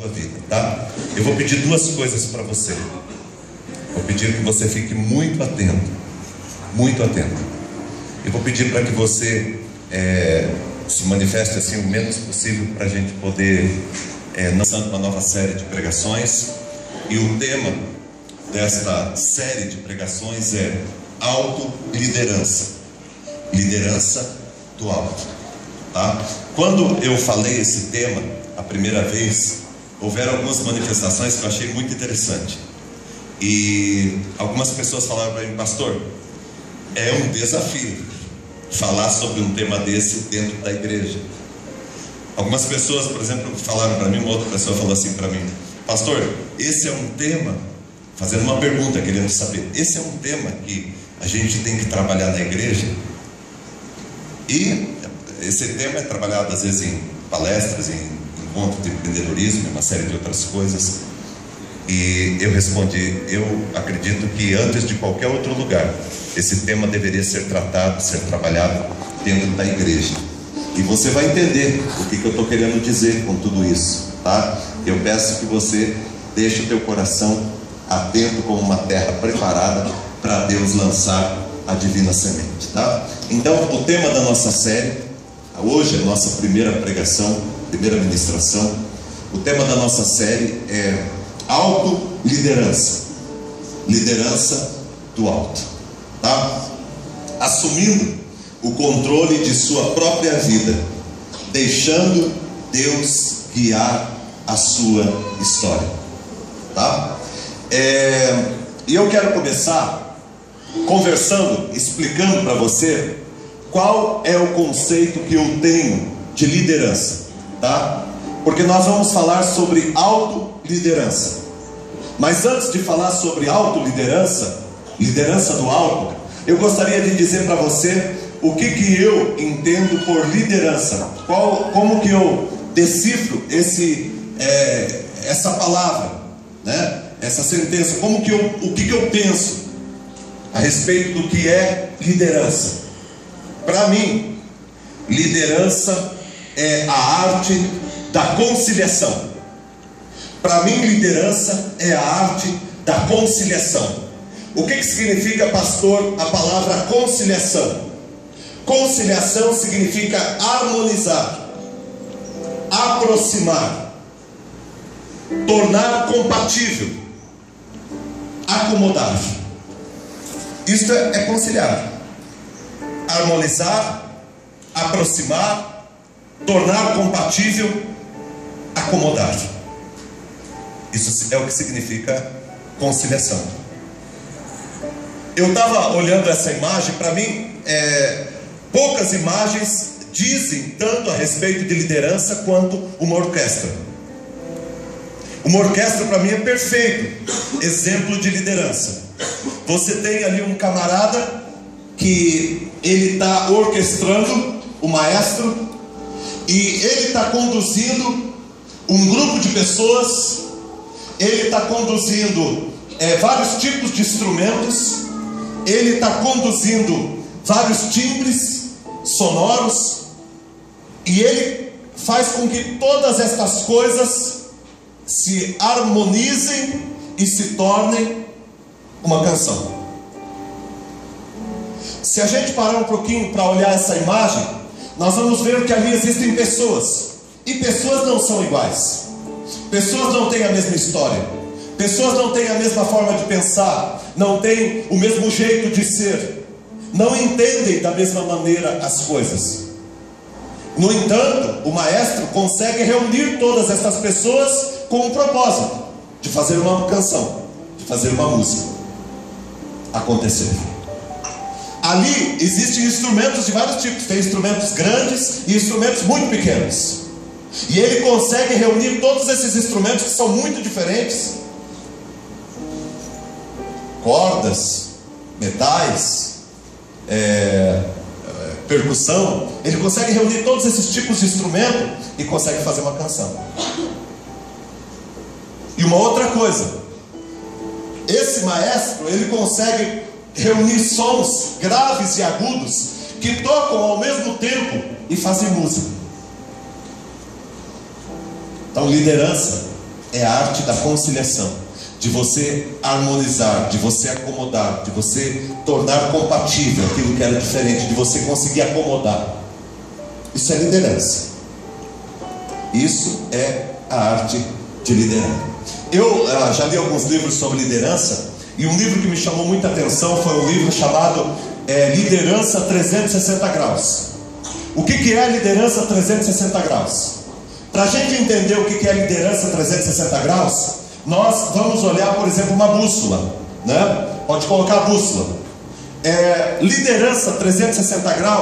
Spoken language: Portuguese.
tua vida, tá? Eu vou pedir duas coisas para você. Vou pedir que você fique muito atento, muito atento. Eu vou pedir para que você se manifeste assim o menos possível, para a gente poder lançar uma nova série de pregações. E o tema desta série de pregações é autoliderança, liderança do alto, tá? Quando eu falei esse tema a primeira vez, houveram algumas manifestações que eu achei muito interessante. E algumas pessoas falaram para mim: pastor, é um desafio falar sobre um tema desse dentro da igreja. Algumas pessoas, por exemplo, falaram para mim, uma outra pessoa falou assim para mim: pastor, esse é um tema, fazendo uma pergunta, querendo saber, esse é um tema que a gente tem que trabalhar na igreja? E esse tema é trabalhado às vezes em palestras, em encontros de empreendedorismo, uma série de outras coisas. E eu respondi: eu acredito que antes de qualquer outro lugar, esse tema deveria ser tratado, ser trabalhado dentro da igreja. E você vai entender o que eu estou querendo dizer com tudo isso, tá? Eu peço que você deixe o teu coração atento como uma terra preparada para Deus lançar a divina semente, tá? Então, o tema da nossa série, hoje é a nossa primeira pregação, primeira ministração. O tema da nossa série é autoliderança, liderança do alto, tá? Assumindo o controle de sua própria vida, deixando Deus guiar a sua história, tá? E eu quero começar conversando, explicando para você qual é o conceito que eu tenho de liderança, tá? Porque nós vamos falar sobre autoliderança. Mas antes de falar sobre autoliderança, liderança do alto, eu gostaria de dizer para você o que eu entendo por liderança. Como que eu decifro essa palavra, né? Essa sentença, o que eu penso a respeito do que é liderança. Para mim, liderança é a arte da conciliação. Para mim, liderança é a arte da conciliação. O que significa, pastor, a palavra conciliação? Conciliação significa harmonizar, aproximar, tornar compatível, acomodar. Isto é conciliar. Harmonizar, aproximar, tornar compatível, acomodar. Isso é o que significa conciliação. Eu estava olhando essa imagem. Para mim, poucas imagens dizem tanto a respeito de liderança quanto uma orquestra. Uma orquestra, para mim, é perfeito exemplo de liderança. Você tem ali um camarada que ele está orquestrando, o maestro, e ele está conduzindo um grupo de pessoas. Ele está conduzindo vários tipos de instrumentos. Ele está conduzindo vários timbres sonoros. E ele faz com que todas estas coisas se harmonizem e se tornem uma canção. Se a gente parar um pouquinho para olhar essa imagem, nós vamos ver que ali existem pessoas. E pessoas não são iguais. Pessoas não têm a mesma história. Pessoas não têm a mesma forma de pensar. Não têm o mesmo jeito de ser. Não entendem da mesma maneira as coisas. No entanto, o maestro consegue reunir todas essas pessoas com um propósito de fazer uma canção, de fazer uma música acontecer. Ali existem instrumentos de vários tipos. Tem instrumentos grandes e instrumentos muito pequenos. E ele consegue reunir todos esses instrumentos que são muito diferentes. Cordas, metais, percussão. Ele consegue reunir todos esses tipos de instrumento e consegue fazer uma canção. E uma outra coisa, esse maestro, ele consegue reunir sons graves e agudos que tocam ao mesmo tempo e fazem música. Então, liderança é a arte da conciliação, de você harmonizar, de você acomodar, de você tornar compatível aquilo que era diferente, de você conseguir acomodar. Isso é liderança. Isso é a arte de liderar. Eu já li alguns livros sobre liderança, e um livro que me chamou muita atenção foi um livro chamado Liderança 360 Graus. O que é a liderança 360 graus? Para a gente entender o que é a liderança 360 graus, nós vamos olhar, por exemplo, uma bússola, né? Pode colocar a bússola. Liderança 360 graus